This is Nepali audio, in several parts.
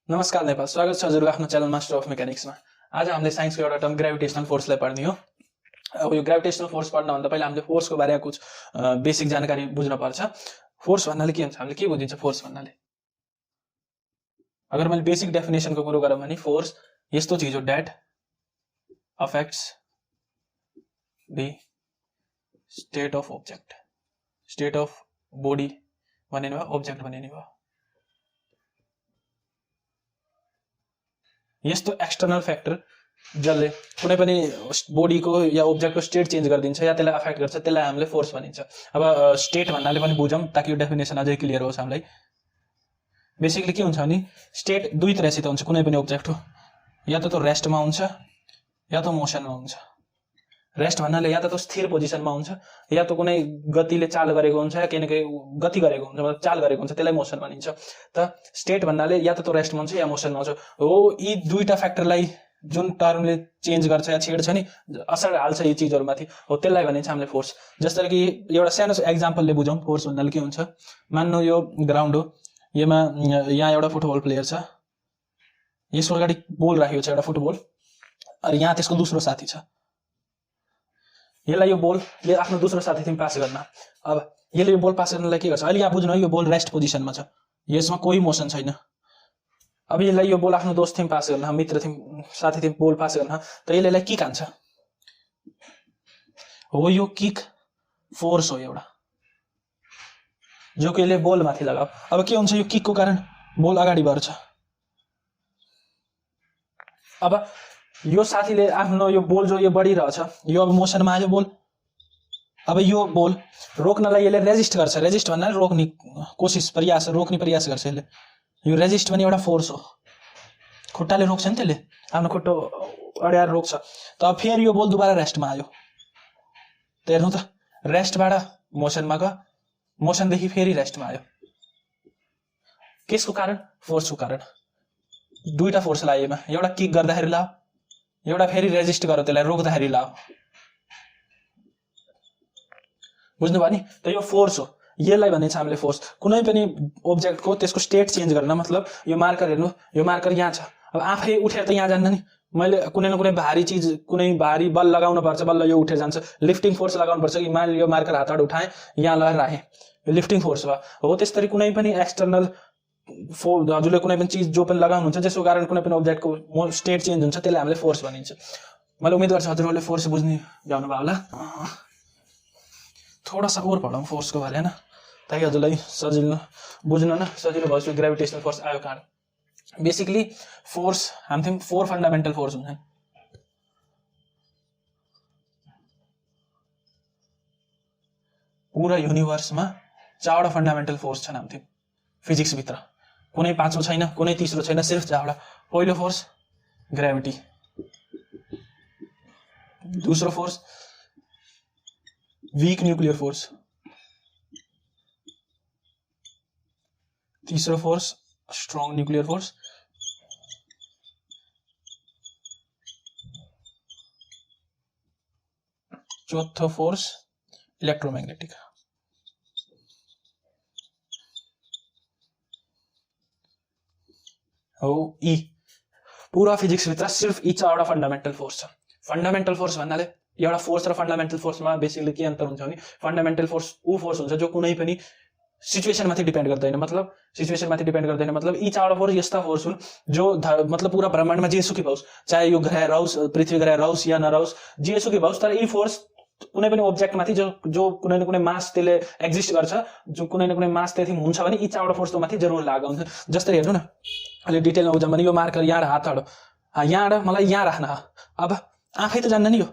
नमस्कार नेपाल, स्वागत छ हजुरको आफ्नो च्यानल मास्टर अफ मेकानिक्समा। आज हामीले साइन्सको एउटा टर्म ग्रेभिटेसनल फोर्सलाई पढ्ने हो। अब यो ग्रेभिटेसनल फोर्स पढ्नभन्दा पहिला हामीले फोर्सको बारेमा कुछ बेसिक जानकारी बुझ्नुपर्छ। फोर्स भन्नाले के हुन्छ, हामीले के बुझिन्छ फोर्स भन्नाले? अगर मैले बेसिक डेफिनेसनको कुरो गरौँ भने फोर्स यस्तो चीज हो that affects the state of object, state of body भन्ने भयो, ऑब्जेक्ट भन्ने भयो। यस्तो एक्सटर्नल फ्याक्टर जसले कुनै पनि बॉडीको या ऑब्जेक्टको स्टेट चेन्ज गरिदिन्छ या त्यसलाई अफेक्ट गर्छ, त्यसलाई हामीले फोर्स भनिन्छ। अब स्टेट भन्नाले पनि बुझौँ ताकि यो डेफिनेसन अझै क्लियर होस् हामीलाई। बेसिकली के हुन्छ भने स्टेट दुई तरहसित हुन्छ कुनै पनि ऑब्जेक्ट हो, या त रेस्टमा हुन्छ या त मोसनमा हुन्छ। रेस्ट भन्नाले या त स्थिर पोजिसनमा हुन्छ या त कुनै गतिले चाल गरेको हुन्छ या केही गति गरेको हुन्छ, मतलब चाल गरेको हुन्छ, त्यसलाई मोसन भनिन्छ। त स्टेट भन्नाले या त रेस्टमा हुन्छ या मोसनमा हुन्छ हो। यी दुईटा फ्याक्टरलाई जुन टर्मले चेन्ज गर्छ या छेड्छ नि, असर हाल्छ यी चिजहरुमाथि हो, त्यसलाई भनिन्छ हामीले फोर्स। जस्तै कि एउटा सानो एक्जाम्पलले बुझौँ फोर्स भन्नाले के हुन्छ। मान्नु यो ग्राउन्ड हो, यहाँ एउटा फुटबल प्लेयर छ, यसको अगाडि बल राखेको छ एउटा फुटबल, अनि यहाँ त्यसको दोस्रो साथी छ। यसलाई यो बल ले आफ्नो दोस्रो साथीसँग पास गर्न, अब यसले यो बल पास गर्नलाई के गर्छ, अहिले यहाँ बुझ्नु है, यो बल रेस्ट पोजिसनमा छ, यसमा कोही मोसन छैन। अब यसलाई यो बल आफ्नो दोस्तसँग पास गर्न, मित्रसँग साथीसँग बल पास गर्न, त यसले किक हान्छ हो। यो किक फोर्स हो एउटा, जो कि यसले बल माथि लगाओ। अब के हुन्छ, यो किकको कारण बल अगाडि बढ्छ। अब यो साथीले आफ्नो यो बल जो यो बढिरहेछ, यो अब मोसनमा आयो बल। अब यो बल रोक्नलाई यसले रेजिस्ट गर्छ, रेजिस्ट भन्नाले रोक्ने कोसिस, प्रयास, रोक्ने प्रयास गर्छ यसले। यो रेजिस्ट पनि एउटा फोर्स हो, खुट्टाले रोक्छ नि त्यसले, आफ्नो खुट्टो अड्याएर रोक्छ। त फेरि यो बल दुबारा रेस्टमा आयो, त हेर्नु त, रेस्टबाट मोसनमा गयो, मोसनदेखि फेरि रेस्टमा आयो। केसको कारण? फोर्सको कारण। दुईटा फोर्स लागेमा, एउटा किक गर्दाखेरि लाओ, एउटा फेरि रेजिस्ट गर, त्यसलाई रोक्दाखेरि लाओ। बुझ्नु भयो नि? त यो फोर्स हो, यसलाई भनिन्छ हामीले फोर्स। कुनै पनि ऑब्जेक्टको त्यसको स्टेट चेन्ज गर्न, मतलब यो मार्कर हेर्नु, यो मार्कर यहाँ छ, अब आफै उठेर त यहाँ जान्न नि, मैले कुनै न कुनै भारी चीज, कुनै भारी बल लगाउनु पर्छ, बल्ल यो उठेर जान्छ। लिफ्टिङ फोर्स लगाउनु पर्छ कि मान यो मार्कर हातबाट उठाएँ, यहाँ लगाएर राखेँ, यो लिफ्टिङ फोर्स भयो हो। त्यसरी कुनै पनि एक्सटर्नल फोर्स, हजुरले कुनै पनि चीज जो पनि लगाउनुहुन्छ जसको कारण कुनै पनि ऑब्जेक्टको स्टेट चेन्ज हुन्छ, त्यसलाई हामीले फोर्स भनिन्छ। मैले उम्मेद गर्छु हजुरहरूले फोर्स बुझ्ने भ्याउनु भयो होला। थोड़ा सा और पढौँ फोर्सको बारेमा, ताकि हजुरलाई सजिलो बुझ्न न सजिलो भयो। ग्रेभिटेसनल फोर्स आयो कारण बेसिकली फोर्स हामी फोर फन्डामेन्टल फोर्स हुन्छन्। पूरा युनिभर्समा चारवटा फन्डामेन्टल फोर्स छन् हामी फिजिक्स भित्र, कुनै पाँचौं छैन, कुनै तीसरो छैन, सिर्फ चारवटा। पहिलो फोर्स ग्रेभिटी, दूसरो फोर्स वीक न्यूक्लियर फोर्स, तीसरो फोर्स स्ट्रॉन्ग न्यूक्लियर फोर्स, चौथो फोर्स इलेक्ट्रोमैग्नेटिक। हो यी पूरा फिजिक्स भित्र सिर्फ यी चारवटा फन्डामेन्टल फोर्स छ। फन्डामेन्टल फोर्स भन्नाले एउटा फोर्स र फन्डामेन्टल फोर्समा बेसिकली के अन्तर हुन्छ भने, फन्डामेन्टल फोर्स ऊ फोर्स हुन्छ जो कुनै पनि सिचुएसनमाथि डिपेन्ड गर्दैन, मतलब सिचुएसनमाथि डिपेन्ड गर्दैन, मतलब यी चारवटा फोर्स यस्ता फोर्स हुन् जो मतलब पूरा ब्रह्माण्डमा जेसुकै होस्, चाहे यो ग्रह रहोस्, पृथ्वी ग्रह रहोस् या नरहोस्, जेसुकै होस्, तर यी फोर्स कुनै पनि ऑब्जेक्टमाथि जो कुनै न कुनै मास त्यसले एक्जिस्ट गर्छ, जो कुनै न कुनै मास त्यति हुन्छ भने यी चारवटा फोर्सको माथि जरुर लागेको हुन्छ। जस्तै हेर्नु न, अलि डिटेलमा बुझौँ भने यो मार्कर यहाँ हातबाट यहाँबाट मलाई यहाँ राख्न, अब आफै त जान्न नि, यो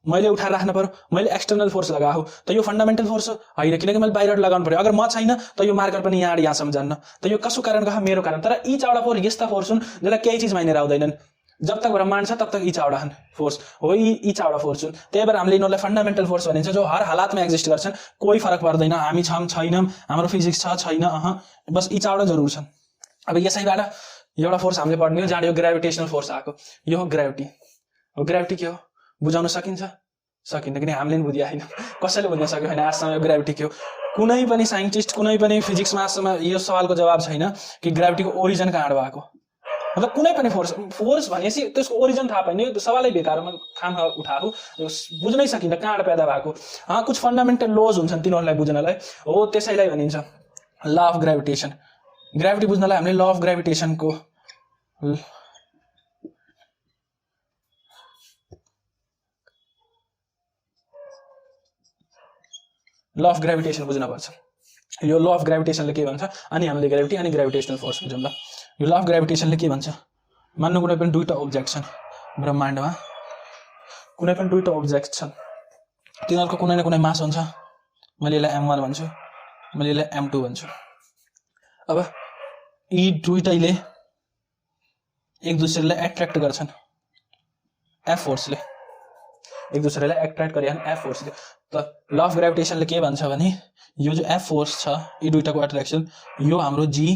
मैले उठाएर राख्न पर्यो, मैले एक्सटर्नल फोर्स लगाएको, त यो फन्डामेन्टल फोर्स हो होइन, किनकि मैले बाहिरबाट लगाउनु पर्यो। अगर म छैन त यो मार्कर पनि यहाँसम्म जान्न, त यो कसको कारण गयो? मेरो कारण। तर यी चारवटा फोर्स यस्ता फोर्स हुन् जसलाई केही चिज मानेर आउँदैनन्। जब तक ब्रह्माण्ड छ तब तक यी चारवटा फोर्स हो, यी चारवटा फोर्स हुन्। त्यही भएर हामीले यिनीहरूलाई फन्डामेन्टल फोर्स भनिन्छ, जो हर हालतमा एक्जिस्ट गर्छन्, कोही फरक पर्दैन, हामी छौँ छैनौँ, हाम्रो फिजिक्स छ छैन, बस यी चारवटा जरुर छन्। अब यसैबाट एउटा फोर्स हामीले पढ्ने हो जहाँ यो ग्रेभिटेसनल फोर्स आएको, यो हो ग्रेभिटी। हो ग्रेभिटी के हो बुझाउन सकिन्छ? सकिन्न, किन हामीले पनि बुझिया छैन, कसैले बुझ्न सक्यो छैन आजसम्म यो ग्रेभिटी के हो। कुनै पनि साइन्टिस्ट, कुनै पनि फिजिक्समा आजसम्म यो सवालको जवाब छैन कि ग्रेभिटीको ओरिजिन कहाँबाट भएको। मतलब कुनै पनि फोर्स भनेपछि त्यसको ओरिजिन थाहा पाइने, त्यो सवालै बेकारमा खाम उठाएको, बुझ्नै सकिन्न कहाँबाट पैदा भएको। कुछ फन्डामेन्टल लज हुन्छन् तिनीहरूलाई बुझ्नलाई, हो त्यसैलाई भनिन्छ ल अफ ग्राभिटेसन। ग्राभिटी बुझ्नलाई हामीले law of ग्राभिटेसनको law of gravitation बुझ्नुपर्छ। यो ल अफ ग्राभिटेसनले के भन्छ, अनि हामीले ग्राभिटी अनि ग्राभिटेसनल फोर्स बुझौँ ल। यो ल अफ ग्राभिटेसनले के भन्छ, मान्नु कुनै पनि दुईटा अब्जेक्ट छन् ब्रह्माण्डमा, कुनै पनि दुईटा अब्जेक्ट छन्, तिनीहरूको कुनै न कुनै मास हुन्छ। मैले यसलाई m1 भन्छु, मैले यसलाई m2 भन्छु। अब यी दुईटैले एक दुसरेलाई एट्र्याक्ट गर्छन् एफ फोर्सले, एक दुसरेलाई एट्र्याक्ट गरिहाल्छ एफ फोर्सले। त ल अफ ग्राभिटेसनले के भन्छ भने यो जो एफ फोर्स छ यी दुईटाको एट्र्याक्सन, यो हाम्रो जी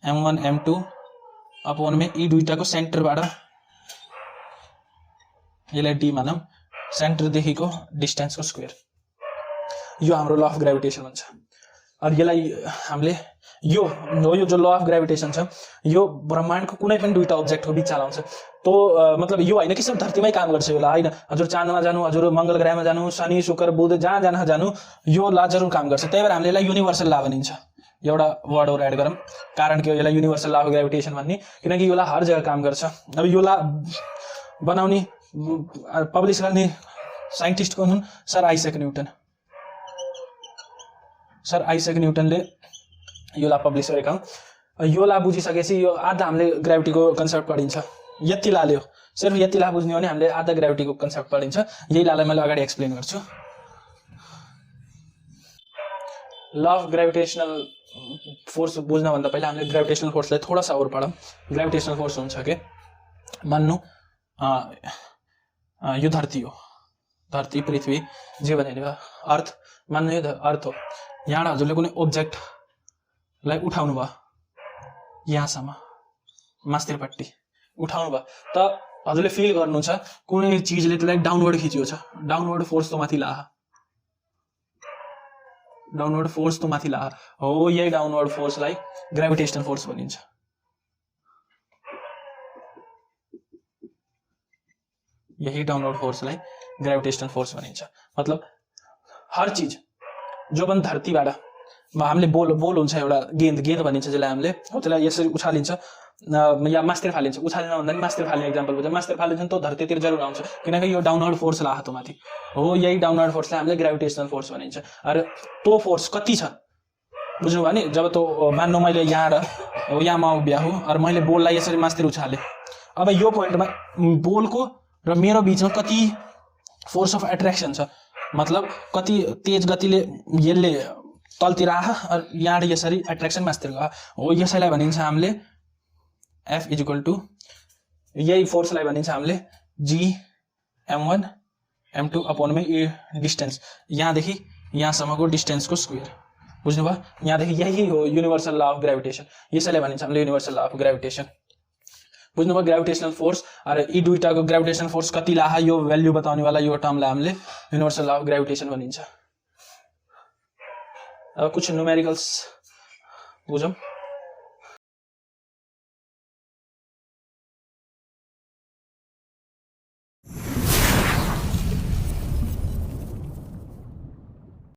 m1 m2 अपॉन में यी दुईटाको सेन्टरबाट, यसलाई डी मानौँ, सेन्टरदेखिको डिस्टेन्सको स्क्वायर, यो हाम्रो ल अफ ग्राभिटेसन हुन्छ। अब यसलाई हामीले यो जो ल अफ ग्राभिटेसन छ यो ब्रह्माण्डको कुनै पनि दुईटा अब्जेक्टको बिच चलाउँछ। तो मतलब यो होइन कि सब धरतीमै काम गर्छ यो ला, होइन, हजुर चाँदमा जानु, हजुर मङ्गल ग्रहमा जानु, शनि शुक्र बुध जहाँ जान जानु, यो ला जरुर काम गर्छ। त्यही भएर हामीले यसलाई युनिभर्सल ला भनिन्छ। एउटा वर्डहरू एड गरौँ, कारण के हो यसलाई युनिभर्सल ला अफ ग्राभिटेसन भन्ने, किनकि यो ला हर जग्गा काम गर्छ। अब यो ला बनाउने पब्लिस गर्ने साइन्टिस्ट कोन हुन्, sir Isaac Newton. Sir Isaac न्युटनले यो ला पब्लिस गरेका हुन्। यो ला बुझिसकेपछि यो आधा हामीले ग्राभिटीको कन्सेप्ट पढिन्छ, यति लाले हो, सिर्फ यति ला बुझ्ने हो भने हामीले आधा ग्राभिटीको कन्सेप्ट पढिन्छ। यही लालाई मैले अगाडि एक्सप्लेन गर्छु। ल अफ ग्राभिटेसनल फोर्स बुझ्नभन्दा पहिला हामीले ग्राभिटेसनल फोर्सलाई थोड़ा सा और पढौँ। ग्राभिटेसनल फोर्स हुन्छ के, मान्नु यो धरती हो, धरती पृथ्वी जे भने अर्थ, मान्नु यो अर्थ हो। यहाँ हजुरले कुनै ओब्जेक्टलाई उठाउनु भयो यहाँसम्म मास्तिरपट्टि उठाउनु भयो, त हजुरले फिल गर्नुहुन्छ कुनै चिजले त्यसलाई डाउनवर्ड खिच्यो छ, डाउनवर्ड फोर्स त माथि ला, डाउनवर्ड फोर्स त माथि ला हो, यही डाउनवर्ड फोर्सलाई ग्राभिटेसनल फोर्स भनिन्छ। यही डाउनवर्ड फोर्सलाई ग्राभिटेसनल फोर्स भनिन्छ। मतलब हर चीज जो पनि धरतीबाट हामीले बोल हुन्छ, एउटा गेन्द भनिन्छ जसलाई हामीले, हो त्यसलाई यसरी उछालिन्छ या मास्तिर फालिन्छ, उछालिन भन्दा नि मास्तिर फाल्ने एक्जाम्पल बुझ्छ। मास्तिर फालिन्छ त धरतीतिर जरुर आउँछ, किनकि यो डाउनवर्ड फोर्स ला हातो माथि हो, यही डाउनवर्ड फोर्सलाई हामीले ग्राभिटेसनल फोर्स भनिन्छ। अरे तो फोर्स कति छ बुझ्नु भयो नि, जब तो मान्नु मैले यहाँ र यहाँ म उभिया हो और मैले बोललाई यसरी मास्तिर उछाले, अब यो पोइन्टमा बोलको र मेरो बीचमा कति फोर्स अफ एट्र्याक्सन छ, मतलब कति तेज गतिले यसले तलतिर आयो और यहाँ यसरी एट्र्याक्सन मास्तिर गयो हो, यसैलाई भनिन्छ हामीले एफ इज इक्वल टू, यही फोर्सलाई भनिन्छ हामीले जी m1 m2 अपॉन में ये डिस्टेंस, यहाँदेखि यहाँसम्मको डिस्टेंसको स्क्वायर, बुझ्नुभयो। यहाँदेखि यही हो युनिभर्सल ल अफ ग्राभिटेसन, यसैलाई भनिन्छ हामीले युनिभर्सल ल अफ ग्राभिटेसन, बुझ्नुभयो। ग्राभिटेसनल फोर्स और यी दुईटाको ग्राभिटेसनल फोर्स कति ला यो भ्याल्यु बताउने वाला यो टर्मलाई हामीले युनिभर्सल ल अफ ग्राभिटेसन भनिन्छ। अब कुछ न्यूमेरिकल्स बुझौँ।